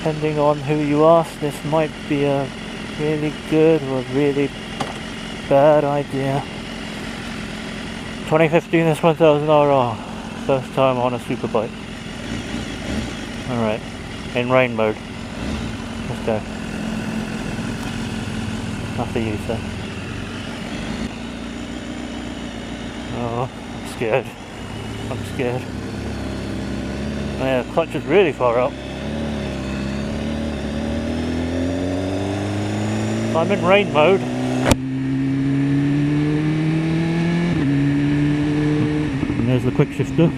depending on who you ask, this might be a really good or really bad idea. 2015 S1000RR, first time on a Superbike. Alright, in rain mode. Let's go. After you, sir. Oh, I'm scared. I'm scared. Oh yeah, the clutch is really far up. I'm in rain mode. And there's the quick shifter.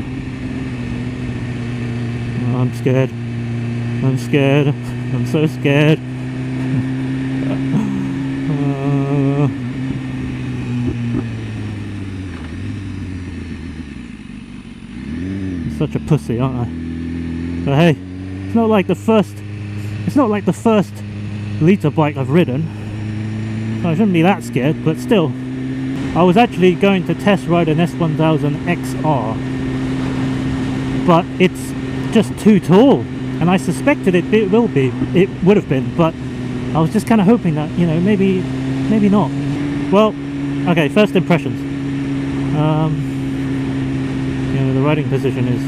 Oh, I'm scared. I'm scared. I'm so scared. I'm such a pussy, aren't I? But hey, it's not like the first liter bike I've ridden. So I shouldn't be that scared, but still. I was actually going to test ride an S1000XR, but it's just too tall, and I suspected it would have been, but I was just kind of hoping that, you know, maybe not. Well, okay, first impressions. You know, the riding position is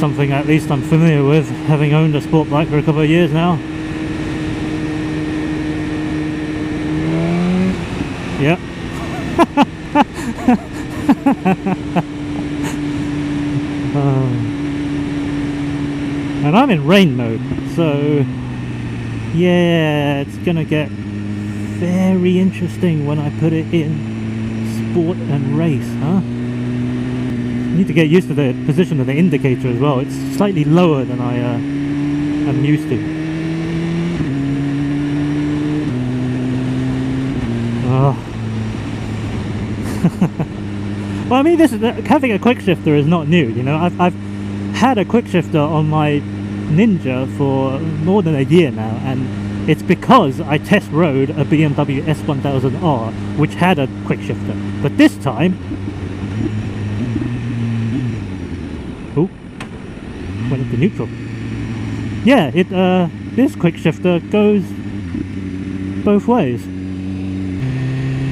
something at least I'm familiar with, having owned a sport bike for a couple of years now. Yeah. And I'm in rain mode, so yeah, it's gonna get very interesting when I put it in sport and race, huh? I need to get used to the position of the indicator as well. It's slightly lower than I am used to. Oh. Well, I mean, having a quick shifter is not new, you know. I've had a quick shifter on my Ninja for more than a year now, and it's because I test rode a BMW S1000R which had a quick shifter. But this time, went into neutral. Yeah, this quick shifter goes both ways.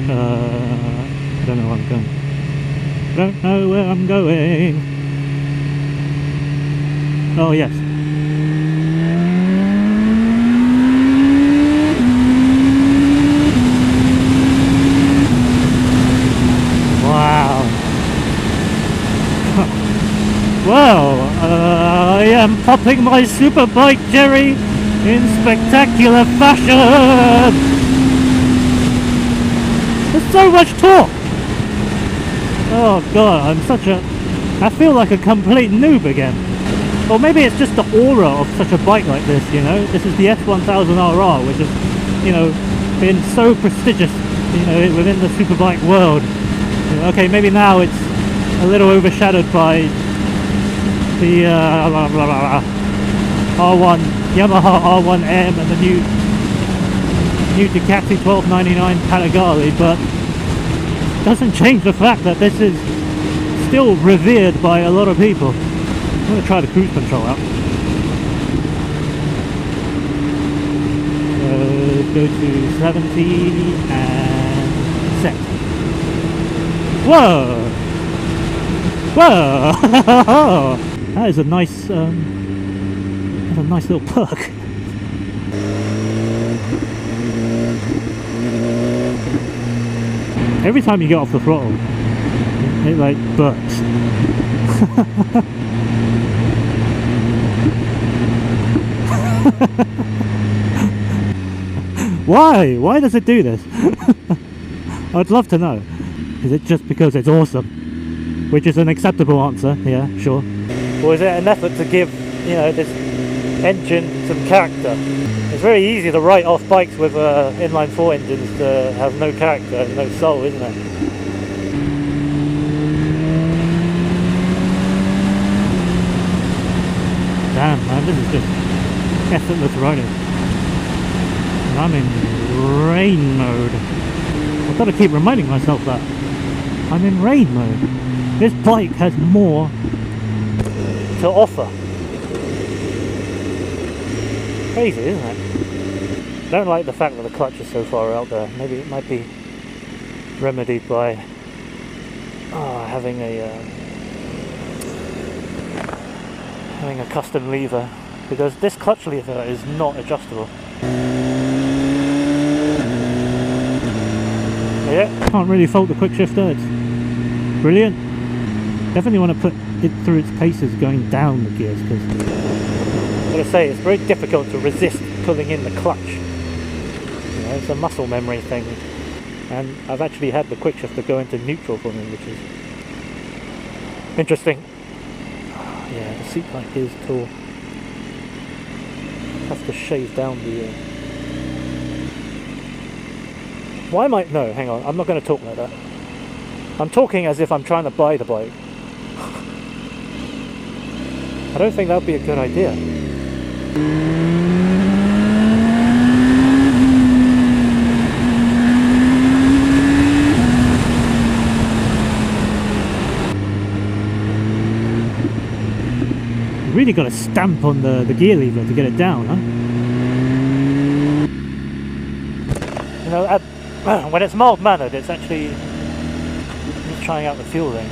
I don't know where I'm going. Don't know where I'm going. Oh yes. Wow. Well, I am popping my Superbike, Jerry, in spectacular fashion. There's so much torque. Oh god, I feel like a complete noob again. Or maybe it's just the aura of such a bike like this, you know. This is the S1000RR, which has, you know, been so prestigious, you know, within the Superbike world. Okay, maybe now it's a little overshadowed by the R1, Yamaha R1M and the new Ducati 1299 Panigale, but it doesn't change the fact that this is still revered by a lot of people. I'm going to try the cruise control out. Go to 70 and set. Whoa! Whoa! That is a nice, that's a nice little perk. Every time you get off the throttle, it like burps. Why? Why does it do this? I'd love to know. Is it just because it's awesome? Which is an acceptable answer, yeah, sure. Or is it an effort to give, you know, this engine some character? It's very easy to write off bikes with inline 4 engines to have no character, no soul, isn't it? Damn man, this is just effortless riding. And I'm in rain mode. I've got to keep reminding myself that. I'm in rain mode. This bike has more to offer. Crazy, isn't it? Don't like the fact that the clutch is so far out there. Maybe it might be remedied by having a custom lever, because this clutch lever is not adjustable. Yeah, can't really fault the quick shifter. It's brilliant. Definitely want to put it through its paces going down the gears, because I'm going to say it's very difficult to resist pulling in the clutch. You know, it's a muscle memory thing, and I've actually had the quick shifter go into neutral for me, which is interesting. Yeah, the seat back is tall. Have to shave down the. Why am I? No, hang on. I'm not going to talk like that. I'm talking as if I'm trying to buy the bike. I don't think that would be a good idea. You really got to stamp on the gear lever to get it down, huh? You know, when it's mild-mannered, it's actually just trying out the fuel thing.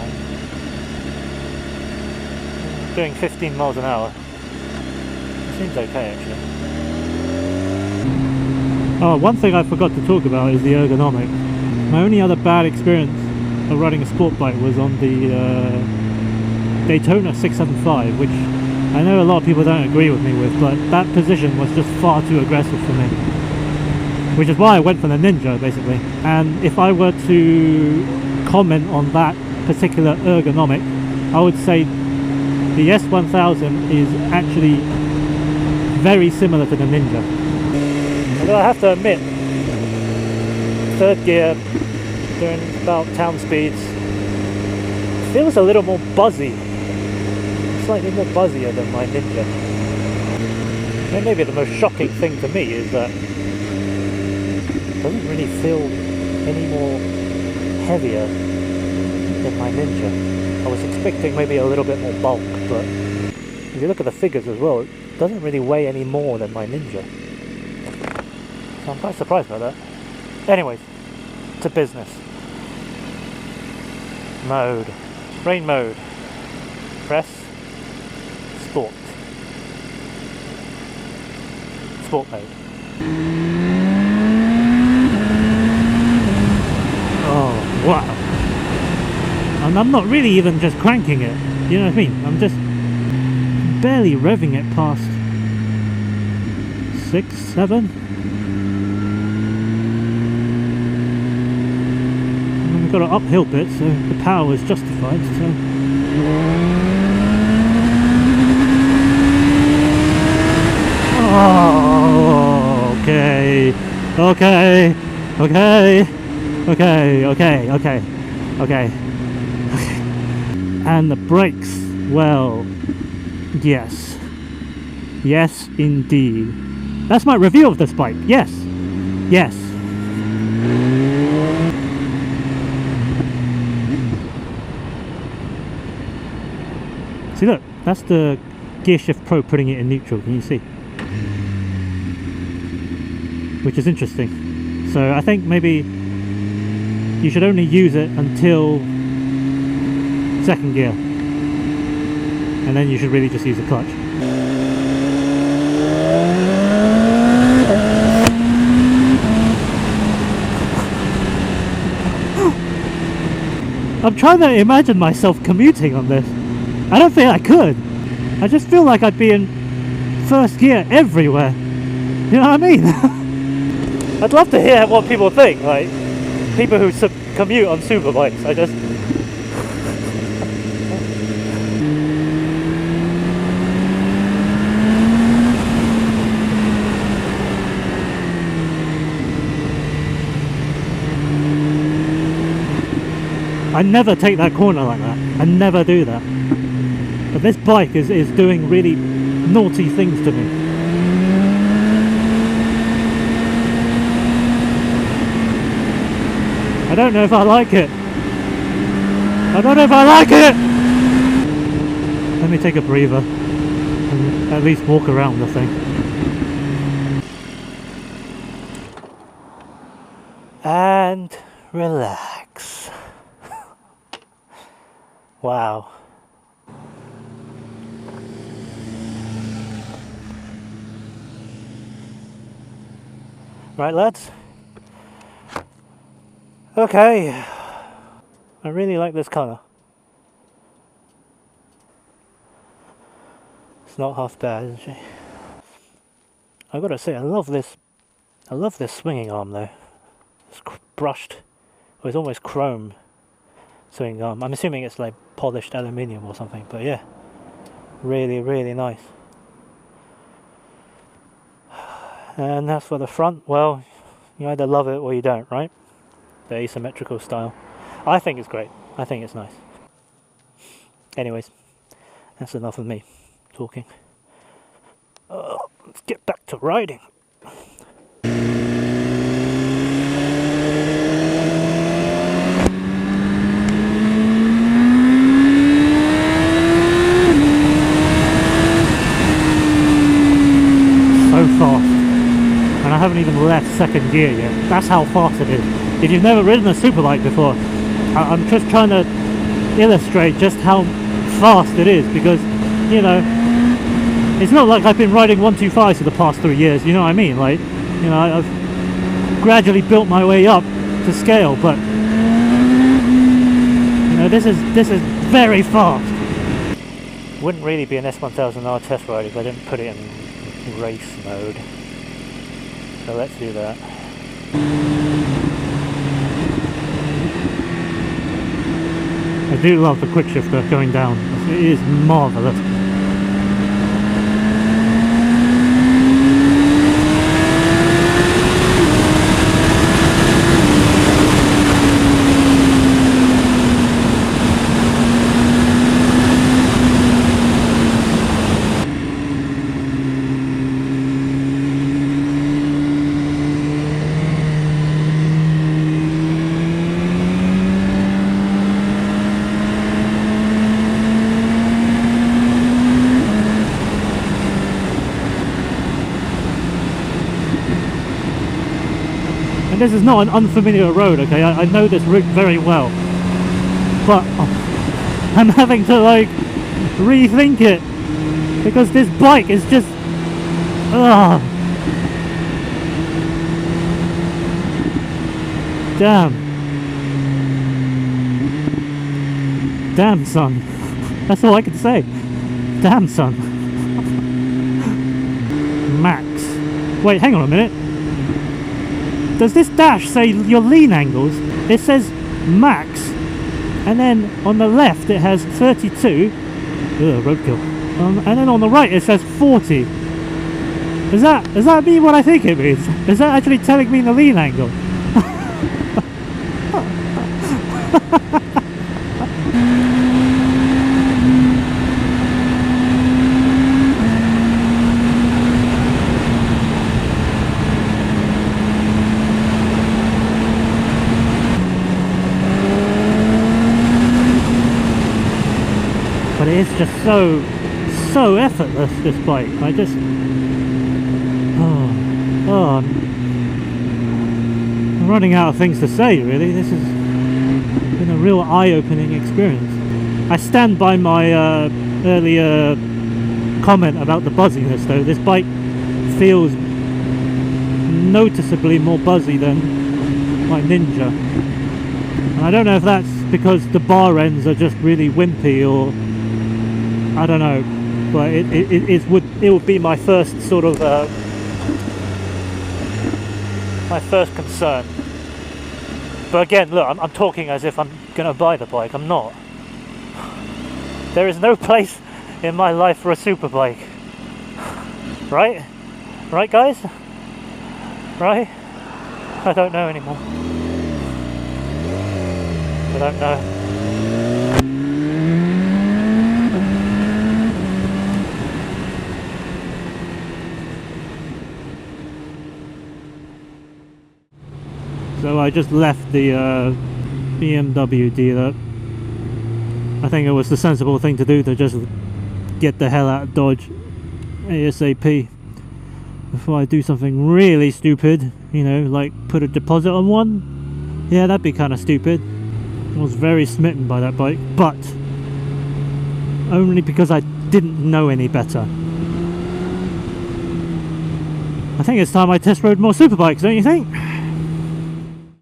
Doing 15 miles an hour. It seems okay, actually. Oh, one thing I forgot to talk about is the ergonomics. My only other bad experience of riding a sport bike was on the Daytona 675, which I know a lot of people don't agree with me with, but that position was just far too aggressive for me. Which is why I went for the Ninja, basically. And if I were to comment on that particular ergonomic, I would say the S1000 is actually very similar to the Ninja. Although I have to admit, third gear, doing about town speeds, feels a little more buzzy. Slightly more buzzier than my Ninja. And maybe the most shocking thing to me is that it doesn't really feel any more heavier than my Ninja. I was expecting maybe a little bit more bulk, but if you look at the figures as well, it doesn't really weigh any more than my Ninja. So I'm quite surprised by that. Anyways, to business. Mode. Rain mode. Press. Sport. Sport mode. Oh, wow. And I'm not really even just cranking it, you know what I mean? I'm just barely revving it past 6, 7. And then we've got an uphill bit, so the power is justified, so. Oh, okay, okay, okay, okay, okay, okay, okay. And the brakes, well, yes. Yes, indeed. That's my review of this bike. Yes. Yes. See, look, that's the Gearshift Pro putting it in neutral. Can you see? Which is interesting. So I think maybe you should only use it until second gear, and then you should really just use the clutch. I'm trying to imagine myself commuting on this. I don't think I could. I just feel like I'd be in first gear everywhere. You know what I mean? I'd love to hear what people think, like people who commute on superbikes. I never take that corner like that. I never do that. But this bike is doing really naughty things to me. I don't know if I like it. I don't know if I like it! Let me take a breather and at least walk around the thing. relax. Wow. Right, lads? Okay. I really like this colour. It's not half bad, is she? I've got to say, I love this swinging arm though. It's brushed, or it's almost chrome swinging arm. I'm assuming it's like polished aluminium or something, but yeah, really, really nice. And as for the front, well, you either love it or you don't, right? The asymmetrical style. I think it's great. I think it's nice. Anyways, that's enough of me talking. Let's get back to riding. So fast. And I haven't even left second gear yet. That's how fast it is. If you've never ridden a Superbike before, I'm just trying to illustrate just how fast it is, because, you know, it's not like I've been riding 125s for the past 3 years, you know what I mean? Like, you know, I've gradually built my way up to scale, but, you know, this is very fast. Wouldn't really be an S1000R test ride if I didn't put it in race mode. So let's do that. I do love the quick shifter going down. It is marvellous. And this is not an unfamiliar road, okay? I know this route very well, but I'm having to like rethink it because this bike is just damn son, that's all I can say. Damn son. Max. Wait, hang on a minute. Does this dash say your lean angles? It says max, and then on the left it has 32. Ugh, roadkill. And then on the right it says 40. Does that mean what I think it means? Is that actually telling me the lean angle? But it's just so effortless, this bike. I just I'm running out of things to say, really. This has been a real eye-opening experience. I stand by my earlier comment about the buzziness though. This bike feels noticeably more buzzy than my Ninja, and I don't know if that's because the bar ends are just really wimpy, or I don't know, but it would be my first sort of my first concern. But again, look, I'm talking as if I'm gonna buy the bike. I'm not. There is no place in my life for a Superbike, right? Right, guys? Right? I don't know anymore. I don't know. So I just left the BMW dealer. I think it was the sensible thing to do to just get the hell out of Dodge ASAP before I do something really stupid, you know, like put a deposit on one. Yeah, that'd be kind of stupid. I was very smitten by that bike, but only because I didn't know any better. I think it's time I test rode more Superbikes, don't you think?